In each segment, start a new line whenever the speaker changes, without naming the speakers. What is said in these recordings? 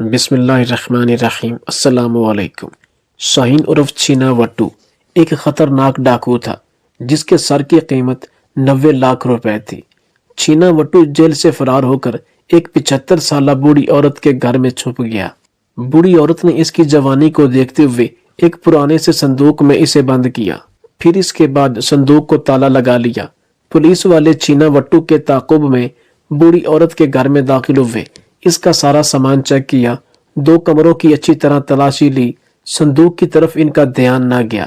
بسم اللہ الرحمن الرحیم۔ السلام علیکم۔ شاہین عرف چھینا وٹو ایک خطرناک ڈاکو تھا جس کے سر کی قیمت 90 لاکھ روپے تھی۔ چھینا وٹو جیل سے فرار ہو کر ایک 75 سالہ بوڑھی عورت کے گھر میں چھپ گیا۔ بوڑھی عورت نے اس کی جوانی کو دیکھتے ہوئے ایک پرانے سے صندوق میں اسے بند کیا، پھر اس کے بعد صندوق کو تالا لگا لیا۔ پولیس والے چھینا وٹو کے تعاقب میں بوڑھی عورت کے گھر میں داخل ہوئے، اس کا سارا سامان چیک کیا، 2 کمروں کی اچھی طرح تلاشی لی، صندوق کی طرف ان کا دھیان نہ گیا۔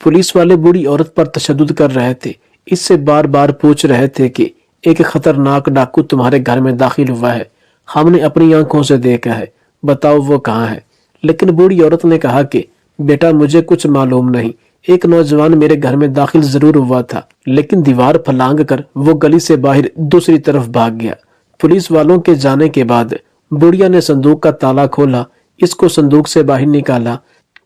پولیس والے بوڑھی عورت پر تشدد کر رہے تھے، اس سے بار بار پوچھ رہے تھے کہ ایک خطرناک ڈاکو تمہارے گھر میں داخل ہوا ہے، ہم نے اپنی آنکھوں سے دیکھا ہے، بتاؤ وہ کہاں ہے۔ لیکن بوڑھی عورت نے کہا کہ بیٹا مجھے کچھ معلوم نہیں، ایک نوجوان میرے گھر میں داخل ضرور ہوا تھا، لیکن دیوار پھلانگ کر وہ گلی سے باہر دوسری طرف بھاگ گیا۔ پولیس والوں کے جانے کے بعد بڑھیا نے صندوق کا تالا کھولا، اس کو صندوق سے باہر نکالا۔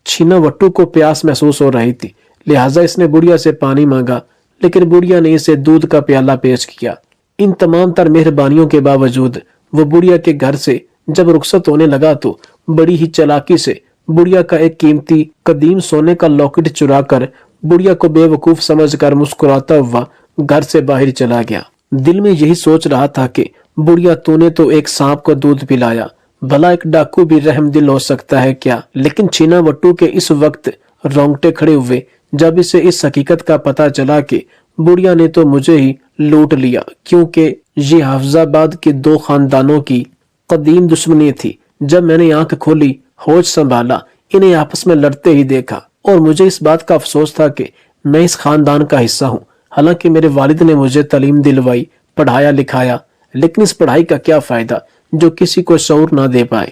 چھینا وٹو کو پیاس محسوس ہو رہی تھی، لہٰذا اس نے بڑھیا سے پانی مانگا، لیکن بڑھیا نے اسے دودھ کا پیالہ پیش کیا۔ ان تمام تر مہربانیوں کے باوجود وہ بڑھیا کے گھر سے جب رخصت ہونے لگا تو بڑی ہی چالاکی سے بڑھیا کا ایک قیمتی قدیم سونے کا لاکٹ چرا کر بڑھیا کو بے وقوف سمجھ کر مسکراتا ہوا گھر سے باہر چلا گیا۔ دل میں یہی سوچ رہا تھا کہ بڑھیا تو نے تو ایک سانپ کو دودھ پلایا، بھلا ایک ڈاکو بھی رحم دل ہو سکتا ہے کیا؟ لیکن چھینا وٹو کے اس وقت رونگٹے کھڑے ہوئے جب اسے اس حقیقت کا پتہ چلا کہ بڑھیا نے تو مجھے ہی لوٹ لیا، کیونکہ یہ حافظ آباد کے 2 خاندانوں کی قدیم دشمنی تھی۔ جب میں نے آنکھ کھولی، ہوش سنبھالا، انہیں آپس میں لڑتے ہی دیکھا، اور مجھے اس بات کا افسوس تھا کہ میں اس خاندان کا حصہ ہوں۔ حالانکہ میرے والد نے مجھے تعلیم دلوائی، پڑھایا لکھایا، لیکن اس پڑھائی کا کیا فائدہ جو کسی کو شعور نہ دے پائے۔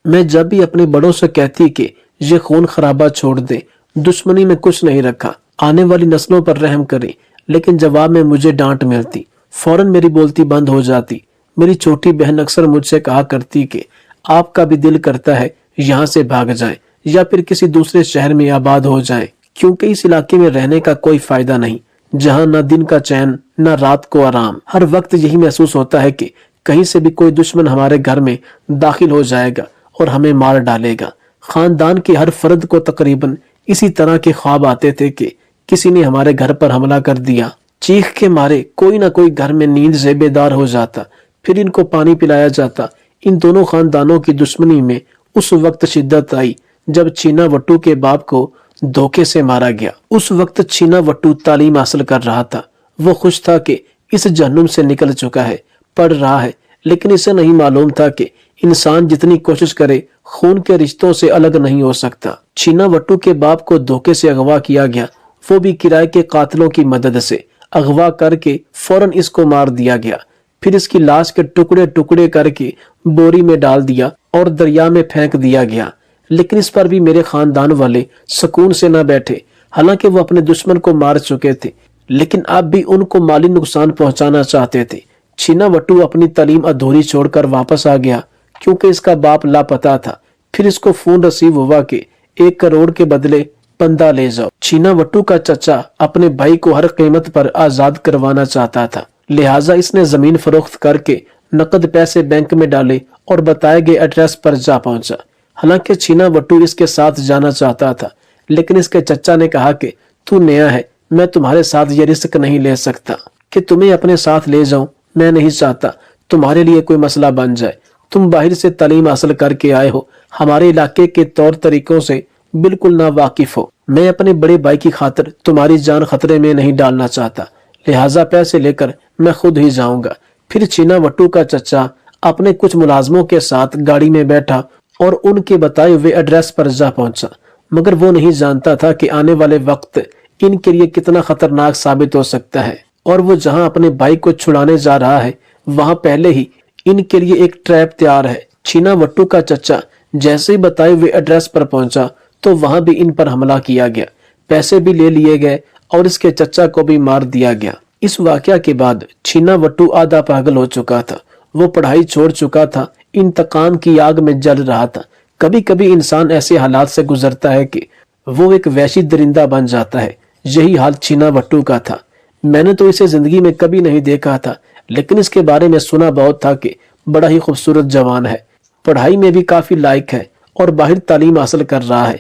میں جب بھی اپنے بڑوں سے کہتی کہ یہ خون خرابہ چھوڑ دیں، دشمنی میں کچھ نہیں رکھا، آنے والی نسلوں پر رحم کریں، لیکن جواب میں مجھے ڈانٹ ملتی، فوراً میری بولتی بند ہو جاتی۔ میری چھوٹی بہن اکثر مجھ سے کہا کرتی کہ آپ کا بھی دل کرتا ہے یہاں سے بھاگ جائیں یا پھر کسی دوسرے شہر میں آباد ہو جائیں، کیونکہ اس علاقے میں رہنے کا کوئی فائدہ نہیں، جہاں نہ دن کا چین نہ رات کو آرام۔ ہر وقت یہی محسوس ہوتا ہے کہ کہیں سے بھی کوئی دشمن ہمارے گھر میں داخل ہو جائے گا اور ہمیں مار ڈالے گا۔ خاندان کے ہر فرد کو تقریباً اسی طرح کے خواب آتے تھے کہ کسی نے ہمارے گھر پر حملہ کر دیا۔ چیخ کے مارے کوئی نہ کوئی گھر میں نیند سے بیدار ہو جاتا، پھر ان کو پانی پلایا جاتا۔ ان دونوں خاندانوں کی دشمنی میں اس وقت شدت آئی جب چھینا وٹو کے باپ کو دھوکے سے مارا گیا۔ اس وقت چھینا وٹو تعلیم حاصل کر رہا تھا، وہ خوش تھا کہ اس جہنم سے نکل چکا ہے، پڑھ رہا ہے، لیکن اسے نہیں معلوم تھا کہ انسان جتنی کوشش کرے خون کے رشتوں سے الگ نہیں ہو سکتا۔ چھینا وٹو کے باپ کو دھوکے سے اغوا کیا گیا، وہ بھی کرائے کے قاتلوں کی مدد سے۔ اغوا کر کے فوراً اس کو مار دیا گیا، پھر اس کی لاش کے ٹکڑے ٹکڑے کر کے بوری میں ڈال دیا اور دریا میں پھینک دیا گیا۔ لیکن اس پر بھی میرے خاندان والے سکون سے نہ بیٹھے، حالانکہ وہ اپنے دشمن کو مار چکے تھے، لیکن اب بھی ان کو مالی نقصان پہنچانا چاہتے تھے۔ چھینا وٹو اپنی تعلیم ادھوری چھوڑ کر واپس آ گیا کیونکہ اس کا باپ لاپتہ تھا۔ پھر اس کو فون رسیو ہوا کہ 1 کروڑ کے بدلے بندہ لے جاؤ۔ چھینا وٹو کا چچا اپنے بھائی کو ہر قیمت پر آزاد کروانا چاہتا تھا، لہٰذا اس نے زمین فروخت کر کے نقد پیسے بینک میں ڈالے اور بتائے گئے ایڈریس پر جا پہنچا۔ حالانکہ چھینا وٹو اس کے ساتھ جانا چاہتا تھا، لیکن اس کے چچا نے کہا کہ تو نیا ہے، میں تمہارے ساتھ یہ رسک نہیں لے سکتا کہ تمہیں اپنے ساتھ لے جاؤں۔ میں نہیں چاہتا تمہارے لیے کوئی مسئلہ بن جائے، تم باہر سے تعلیم حاصل کر کے آئے ہو، ہمارے علاقے کے طور طریقوں سے بالکل نہ واقف ہو۔ میں اپنے بڑے بھائی کی خاطر تمہاری جان خطرے میں نہیں ڈالنا چاہتا، لہٰذا پیسے لے کر میں خود ہی جاؤں گا۔ پھر چھینا وٹو کا چچا اپنے کچھ ملازموں کے ساتھ گاڑی میں بیٹھا اور ان کے بتائے ہوئے ایڈریس پر جا پہنچا، مگر وہ نہیں جانتا تھا کہ آنے والے وقت ان کے لیے کتنا خطرناک ثابت ہو سکتا ہے، اور وہ جہاں اپنے بھائی کو چھڑانے جا رہا ہے وہاں پہلے ہی ان کے لیے ایک ٹریپ تیار ہے۔ چھینا وٹو کا چچا جیسے ہی بتائے ہوئے ایڈریس پر پہنچا تو وہاں بھی ان پر حملہ کیا گیا، پیسے بھی لے لیے گئے اور اس کے چچا کو بھی مار دیا گیا۔ اس واقعہ کے بعد چھینا وٹو آدھا پاگل ہو چکا تھا، وہ پڑھائی چھوڑ چکا تھا، انتقام کی آگ میں جل رہا تھا۔ کبھی کبھی انسان ایسے حالات سے گزرتا ہے کہ وہ ایک وحشی درندہ بن جاتا ہے، یہی حال چھینا وٹو کا تھا۔ میں نے تو اسے زندگی میں کبھی نہیں دیکھا تھا، لیکن اس کے بارے میں سنا بہت تھا کہ بڑا ہی خوبصورت جوان ہے، پڑھائی میں بھی کافی لائق ہے اور باہر تعلیم حاصل کر رہا ہے،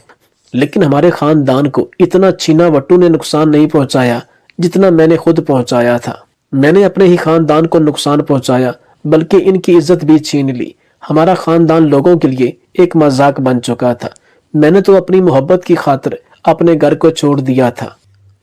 لیکن ہمارے خاندان کو اتنا چھینا وٹو نے نقصان نہیں پہنچایا جتنا میں نے خود پہنچایا تھا۔ میں نے اپنے ہی خاندان کو نقصان پہنچایا بلکہ ان کی عزت بھی چھین لی۔ ہمارا خاندان لوگوں کے لیے ایک مذاق بن چکا تھا۔ میں نے تو اپنی محبت کی خاطر اپنے گھر کو چھوڑ دیا تھا۔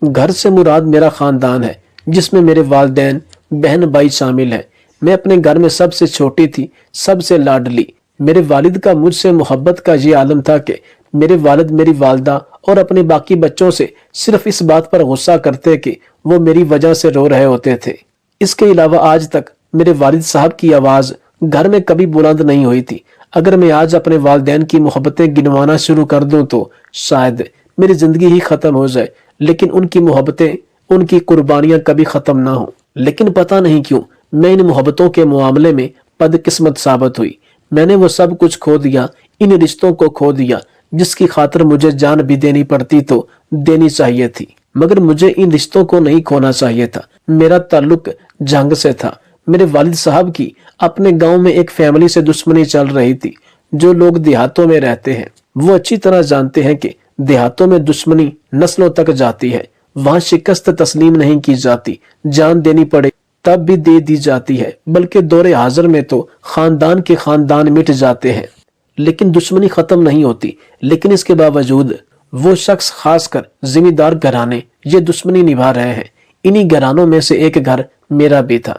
گھر سے مراد میرا خاندان ہے، جس میں میرے والدین، بہن بھائی شامل ہیں۔ میں اپنے گھر میں سب سے چھوٹی تھی، سب سے لاڈلی۔ میرے والد کا مجھ سے محبت کا یہ عالم تھا کہ میرے والد میری والدہ اور اپنے باقی بچوں سے صرف اس بات پر غصہ کرتے کہ وہ میری وجہ سے رو رہے ہوتے تھے۔ اس کے علاوہ آج تک میرے والد صاحب کی آواز گھر میں کبھی بلند نہیں ہوئی تھی۔ اگر میں آج اپنے والدین کی محبتیں گنوانا شروع کر دوں تو شاید میری زندگی ہی ختم ہو جائے، لیکن ان کی محبتیں، ان کی قربانیاں کبھی ختم نہ ہوں۔ لیکن پتہ نہیں کیوں میں ان محبتوں کے معاملے میں بدقسمت ثابت ہوئی۔ میں نے وہ سب کچھ کھو دیا، ان رشتوں کو کھو دیا جس کی خاطر مجھے جان بھی دینی پڑتی تو دینی چاہیے تھی، مگر مجھے ان رشتوں کو نہیں کھونا چاہیے تھا۔ میرا تعلق جنگ سے تھا۔ میرے والد صاحب کی اپنے گاؤں میں ایک فیملی سے دشمنی چل رہی تھی۔ جو لوگ دیہاتوں میں رہتے ہیں وہ اچھی طرح جانتے ہیں کہ دیہاتوں میں دشمنی نسلوں تک جاتی ہے۔ وہاں شکست تسلیم نہیں کی جاتی، جان دینی پڑے تب بھی دے دی جاتی ہے، بلکہ دور حاضر میں تو خاندان کے خاندان مٹ جاتے ہیں، لیکن دشمنی ختم نہیں ہوتی۔ لیکن اس کے باوجود وہ شخص، خاص کر ذمہ دار گھرانے، یہ دشمنی نبھا رہے ہیں۔ انہی گھرانوں میں سے ایک گھر میرا بھی تھا۔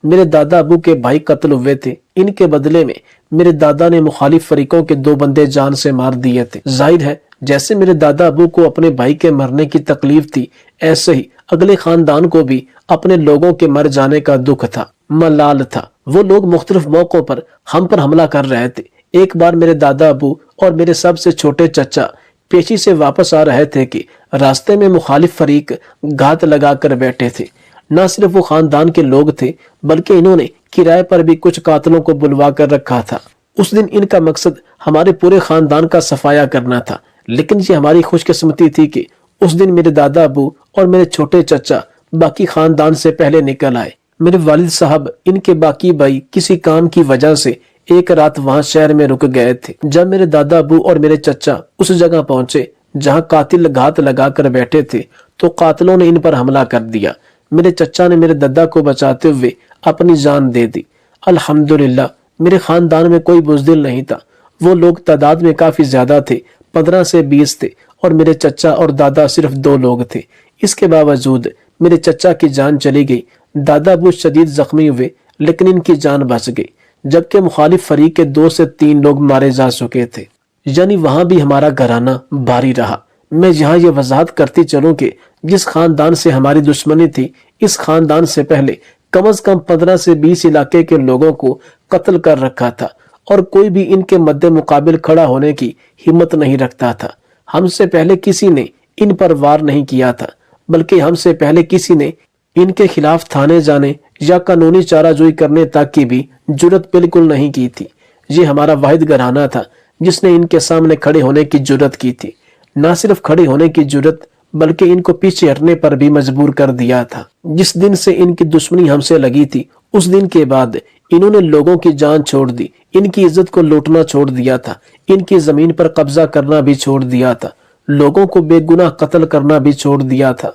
میرے دادا ابو کے بھائی قتل ہوئے تھے۔ ان کے بدلے میں میرے دادا نے مخالف فریقوں کے 2 بندے جان سے مار دیے تھے۔ ظاہر ہے جیسے میرے دادا ابو کو اپنے بھائی کے مرنے کی تکلیف تھی، ایسے ہی اگلے خاندان کو بھی اپنے لوگوں کے مر جانے کا دکھ تھا، ملال تھا۔ وہ لوگ مختلف موقعوں پر ہم پر حملہ کر رہے تھے۔ ایک بار میرے دادا ابو اور میرے سب سے چھوٹے چچا پیشی سے واپس آ رہے تھے کہ راستے میں مخالف فریق گھات لگا کر بیٹھے تھے۔ نہ صرف وہ خاندان کے لوگ تھے بلکہ انہوں نے کرائے پر بھی کچھ قاتلوں کو بلوا کر رکھا تھا۔ اس دن ان کا مقصد ہمارے پورے خاندان کا صفایا کرنا تھا، لیکن یہ ہماری خوش قسمتی تھی کہ اس دن میرے دادا ابو اور میرے چھوٹے چچا باقی خاندان سے پہلے نکل آئے۔ میرے والد صاحب ان کے باقی بھائی کسی کام کی وجہ سے ایک رات وہاں شہر میں رک گئے تھے۔ جب میرے دادا ابو اور میرے چچا اس جگہ پہنچے جہاں قاتل گھات لگا کر بیٹھے تھے تو قاتلوں نے ان پر حملہ کر دیا۔ میرے چچا نے میرے دادا کو بچاتے ہوئے اپنی جان دے دی۔ الحمدللہ میرے خاندان میں کوئی بزدل نہیں تھا۔ وہ لوگ تعداد میں کافی زیادہ تھے، 15 سے 20 تھے، اور میرے چچا اور دادا صرف 2 لوگ تھے۔ اس کے باوجود میرے چچا کی جان چلی گئی۔ دادا ابو شدید زخمی ہوئے لیکن ان کی جان بچ گئی، جبکہ مخالف فریق کے 2 سے 3 لوگ مارے جا چکے تھے۔ یعنی وہاں بھی ہمارا گھرانہ بھاری رہا۔ میں یہاں یہ وضاحت کرتی چلوں کہ جس خاندان سے ہماری دشمنی تھی، اس خاندان سے پہلے کم از کم 15 سے 20 علاقے کے لوگوں کو قتل کر رکھا تھا، اور کوئی بھی ان کے مد مقابل کھڑا ہونے کی ہمت نہیں رکھتا تھا۔ ہم سے پہلے کسی نے ان پر وار نہیں کیا تھا، بلکہ ہم سے پہلے کسی نے ان کے خلاف تھانے جانے یا قانونی چارہ جوئی کرنے تک کی بھی جرت بالکل نہیں کی تھی۔ یہ ہمارا واحد گھرانہ تھا جس نے ان کے سامنے کھڑے ہونے کی جرت کی تھی۔ نہ صرف کھڑے ہونے کی جرت بلکہ ان کو پیچھے ہٹنے پر بھی مجبور کر دیا تھا۔ جس دن سے ان کی دشمنی ہم سے لگی تھی، اس دن کے بعد انہوں نے لوگوں کی جان چھوڑ دی، ان کی عزت کو لوٹنا چھوڑ دیا تھا، ان کی زمین پر قبضہ کرنا بھی چھوڑ دیا تھا، لوگوں کو بے گناہ قتل کرنا بھی چھوڑ دیا تھا۔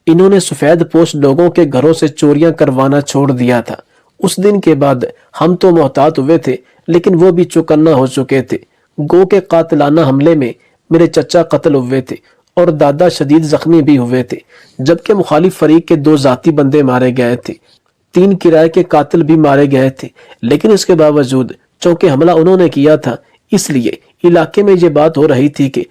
انہوں نے سفید پوش لوگوں کے گھروں سے چوریاں کروانا چھوڑ دیا تھا۔ اس دن کے بعد ہم تو محتاط ہوئے تھے لیکن وہ بھی چوکنا ہو چکے تھے۔ گو کے قاتلانہ حملے میں میرے چچا قتل ہوئے تھے اور دادا شدید زخمی بھی ہوئے تھے، جبکہ مخالف فریق کے 2 ذاتی بندے مارے گئے تھے، 3 کرائے کے قاتل بھی مارے گئے تھے۔ لیکن اس کے باوجود چونکہ حملہ انہوں نے کیا تھا، اس لیے علاقے میں یہ بات ہو رہی تھی کہ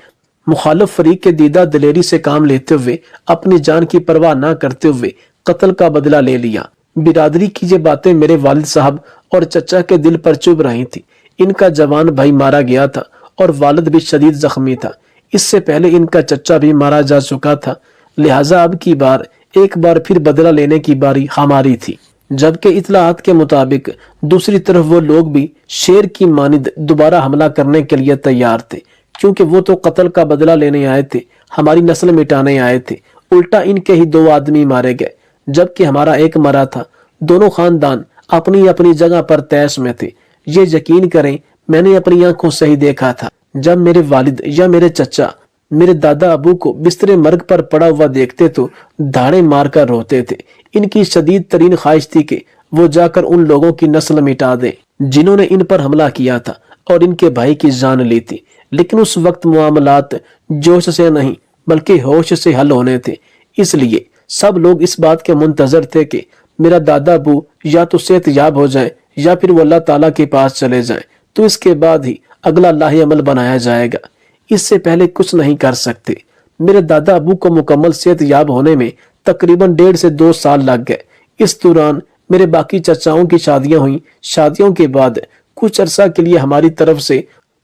مخالف فریق کے دیدہ دلیری سے کام لیتے ہوئے، اپنی جان کی پرواہ نہ کرتے ہوئے قتل کا بدلہ لے لیا۔ برادری کی یہ باتیں میرے والد صاحب اور چچا کے دل پر چبھ رہی تھی۔ ان کا جوان بھائی مارا گیا تھا اور والد بھی شدید زخمی تھا۔ اس سے پہلے ان کا چچا بھی مارا جا چکا تھا، لہٰذا اب کی بار ایک بار پھر بدلہ لینے کی باری ہماری تھی۔ جبکہ اطلاعات کے مطابق دوسری طرف وہ لوگ بھی شیر کی مانند دوبارہ حملہ کرنے کے لیے تیار تھے، کیونکہ وہ تو قتل کا بدلہ لینے آئے تھے، ہماری نسل مٹانے آئے تھے۔ الٹا ان کے ہی 2 آدمی مارے گئے جبکہ ہمارا ایک مرا تھا۔ دونوں خاندان اپنی اپنی جگہ پر تیش میں تھے۔ یہ یقین کریں میں نے اپنی آنکھوں سے ہی دیکھا تھا جب میرے والد یا میرے چچا میرے دادا ابو کو بستر مرگ پر پڑا ہوا دیکھتے تو دھاڑے مار کر روتے تھے۔ ان کی شدید ترین خواہش تھی کہ وہ جا کر ان لوگوں کی نسل مٹا دیں جنہوں نے ان پر حملہ کیا تھا اور ان کے بھائی کی جان لی تھی، لیکن اس وقت معاملات جوش سے نہیں بلکہ ہوش سے حل ہونے تھے۔ اس لیے سب لوگ اس بات کے منتظر تھے کہ میرا دادا ابو یا تو صحت یاب ہو جائے یا پھر وہ اللہ تعالیٰ کے پاس چلے جائیں، تو اس کے بعد ہی اگلا لاہ عمل بنایا جائے گا۔ اس سے پہلے کچھ نہیں کر سکتے۔ میرے دادا ابو کو مکمل صحت یاب ہونے میں تقریباً 1.5 سے 2 سال لگ گئے۔ اس دوران میرے باقی چچاؤں کی شادیاں ہوئیں۔ شادیوں کے بعد کچھ عرصہ کے لیے ہماری طرف سے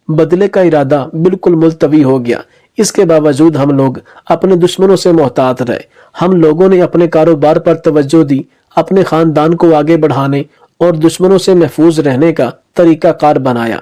بدلے کا ارادہ بالکل ملتوی ہو گیا۔ اس کے باوجود ہم لوگ اپنے دشمنوں سے محتاط رہے۔ ہم لوگوں نے اپنے کاروبار پر توجہ دی، اپنے خاندان کو آگے بڑھانے اور دشمنوں سے محفوظ رہنے کا طریقہ کار بنایا۔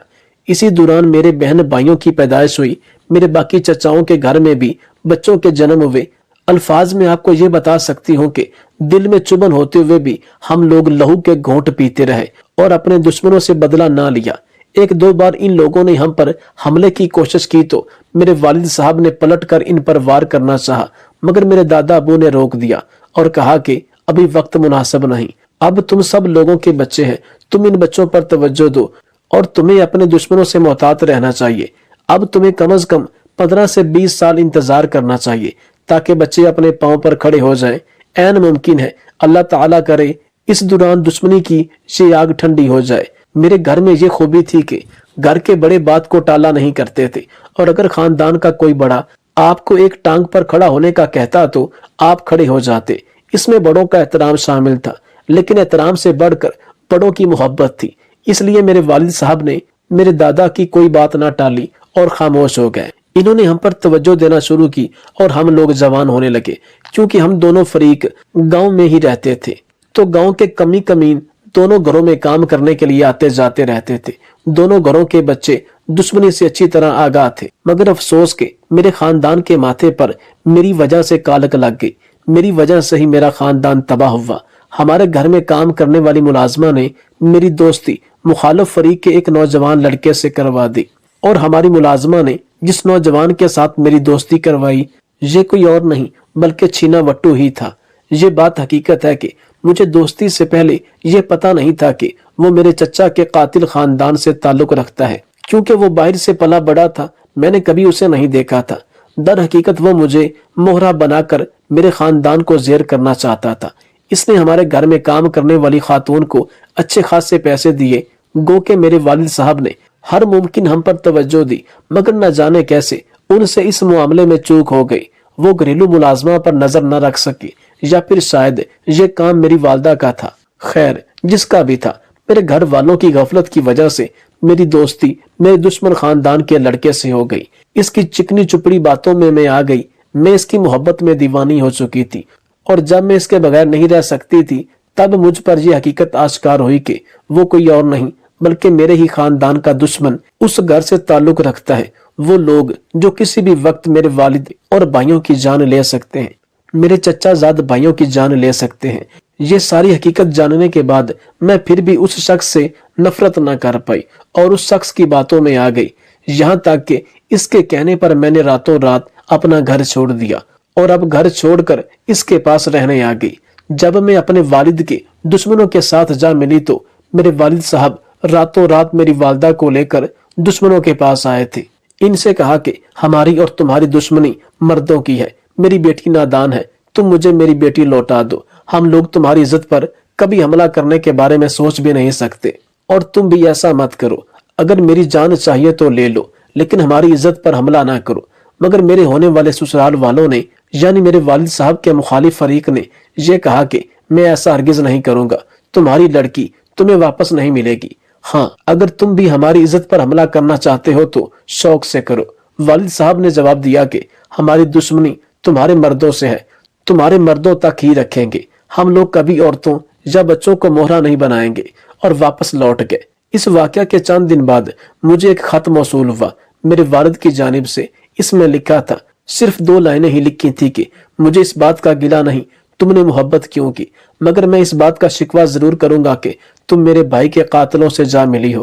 اسی دوران میرے بہن بھائیوں کی پیدائش ہوئی۔ میرے باقی چچاؤں کے گھر میں بھی بچوں کے جنم ہوئے۔ الفاظ میں آپ کو یہ بتا سکتی ہوں کہ دل میں چبھن ہوتے ہوئے بھی ہم لوگ لہو کے گھونٹ پیتے رہے اور اپنے دشمنوں سے بدلہ نہ لیا۔ 1-2 بار ان لوگوں نے ہم پر حملے کی کوشش کی تو میرے والد صاحب نے پلٹ کر ان پر وار کرنا چاہا، مگر میرے دادا ابو نے روک دیا اور کہا کہ ابھی وقت مناسب نہیں، اب تم سب لوگوں کے بچے ہیں، تم ان بچوں پر توجہ دو اور تمہیں اپنے دشمنوں سے محتاط رہنا چاہیے۔ اب تمہیں کم از کم 15 سے 20 سال انتظار کرنا چاہیے تاکہ بچے اپنے پاؤں پر کھڑے ہو جائیں۔ عین ممکن ہے اللہ تعالیٰ کرے اس دوران دشمنی کی یہ آگ ٹھنڈی ہو جائے۔ میرے گھر میں یہ خوبی تھی کہ گھر کے بڑے بات کو ٹالا نہیں کرتے تھے، اور اگر خاندان کا کوئی بڑا آپ کو ایک ٹانگ پر کھڑا ہونے کا کہتا تو آپ کھڑے ہو جاتے۔ اس میں بڑوں کا احترام شامل تھا، لیکن احترام سے بڑھ کر بڑوں کی محبت تھی۔ اس لیے میرے والد صاحب نے میرے دادا کی کوئی بات نہ ٹالی اور خاموش ہو گئے۔ انہوں نے ہم پر توجہ دینا شروع کی اور ہم لوگ جوان ہونے لگے۔ کیونکہ ہم دونوں فریق گاؤں میں ہی رہتے تھے تو گاؤں کے کمی کمین دونوں گھروں میں کام کرنے کے لیے آتے جاتے رہتے تھے۔ دونوں گھروں کے بچے دشمنی سے اچھی طرح آگاہ تھے، مگر افسوس کہ میرے خاندان کے ماتھے پر میری وجہ سے کالک لگ گئی۔ میری وجہ سے ہی میرا خاندان تباہ ہوا۔ ہمارے گھر میں کام کرنے والی ملازمہ نے میری دوستی مخالف فریق کے ایک نوجوان لڑکے سے کروا دی، اور ہماری ملازمہ نے جس نوجوان کے ساتھ میری دوستی کروائی یہ کوئی اور نہیں بلکہ چھینا وٹو ہی تھا۔ یہ بات حقیقت ہے کہ مجھے دوستی سے پہلے یہ پتا نہیں تھا کہ وہ میرے چچا کے قاتل خاندان سے تعلق رکھتا ہے، کیونکہ وہ باہر سے پلا بڑا تھا، میں نے کبھی اسے نہیں دیکھا تھا۔ در حقیقت وہ مجھے مہرہ بنا کر میرے خاندان کو زیر کرنا چاہتا تھا۔ اس نے ہمارے گھر میں کام کرنے والی خاتون کو اچھے خاصے پیسے دیے، گو کہ میرے والد صاحب نے ہر ممکن ہم پر توجہ دی، مگر نہ جانے کیسے ان سے اس معاملے میں چوک ہو گئی۔ وہ گھریلو ملازمہ پر نظر نہ رکھ سکی، یا پھر شاید یہ کام میری والدہ کا تھا۔ خیر جس کا بھی تھا، میرے گھر والوں کی غفلت کی وجہ سے میری دوستی میرے دشمن خاندان کے لڑکے سے ہو گئی۔ اس کی چکنی چپڑی باتوں میں آ گئی۔ میں اس کی محبت میں دیوانی ہو چکی تھی، اور جب میں اس کے بغیر نہیں رہ سکتی تھی تب مجھ پر یہ حقیقت آشکار ہوئی کہ وہ کوئی اور نہیں بلکہ میرے ہی خاندان کا دشمن اس گھر سے تعلق رکھتا ہے۔ وہ لوگ جو کسی بھی وقت میرے والد اور بھائیوں کی جان لے سکتے ہیں، میرے چچا زاد بھائیوں کی جان لے سکتے ہیں۔ یہ ساری حقیقت جاننے کے بعد میں پھر بھی اس شخص سے نفرت نہ کر پائی اور اس شخص کی باتوں میں آ گئی، یہاں تک کہ اس کے کہنے پر میں نے راتوں رات اپنا گھر چھوڑ دیا اور اب گھر چھوڑ کر اس کے پاس رہنے آ گئی۔ جب میں اپنے والد کے دشمنوں کے ساتھ جا ملی تو میرے والد صاحب راتوں رات میری والدہ کو لے کر دشمنوں کے پاس آئے تھے۔ ان سے کہا کہ ہماری اور تمہاری دشمنی مردوں کی ہے، میری بیٹی نادان ہے، تم مجھے میری بیٹی لوٹا دو، ہم لوگ تمہاری عزت پر کبھی حملہ کرنے کے بارے میں سوچ بھی نہیں سکتے، اور تم بھی ایسا مت کرو، اگر میری جان چاہیے تو لے لو لیکن ہماری عزت پر حملہ نہ کرو۔ مگر میرے ہونے والے سسرال والوں نے یعنی میرے والد صاحب کے مخالف فریق نے یہ کہا کہ میں ایسا ہرگز نہیں کروں گا، تمہاری لڑکی تمہیں واپس نہیں ملے گی، ہاں اگر تم بھی ہماری عزت پر حملہ کرنا چاہتے ہو تو شوق سے کرو۔ والد صاحب نے جواب دیا کہ ہماری دشمنی تمہارے مردوں سے ہے، تمہارے مردوں تک ہی رکھیں گے، ہم لوگ کبھی عورتوں یا بچوں کو مہرہ نہیں بنائیں گے، اور واپس لوٹ گئے۔ اس واقعہ کے چند دن بعد مجھے ایک خط موصول ہوا میرے والد کی جانب سے۔ اس میں لکھا تھا، صرف 2 لائنیں ہی لکھی تھی کہ مجھے اس بات کا گلہ نہیں تم نے محبت کیوں کی، مگر میں اس بات کا شکوہ ضرور کروں گا کہ تم میرے بھائی کے قاتلوں سے جا ملی ہو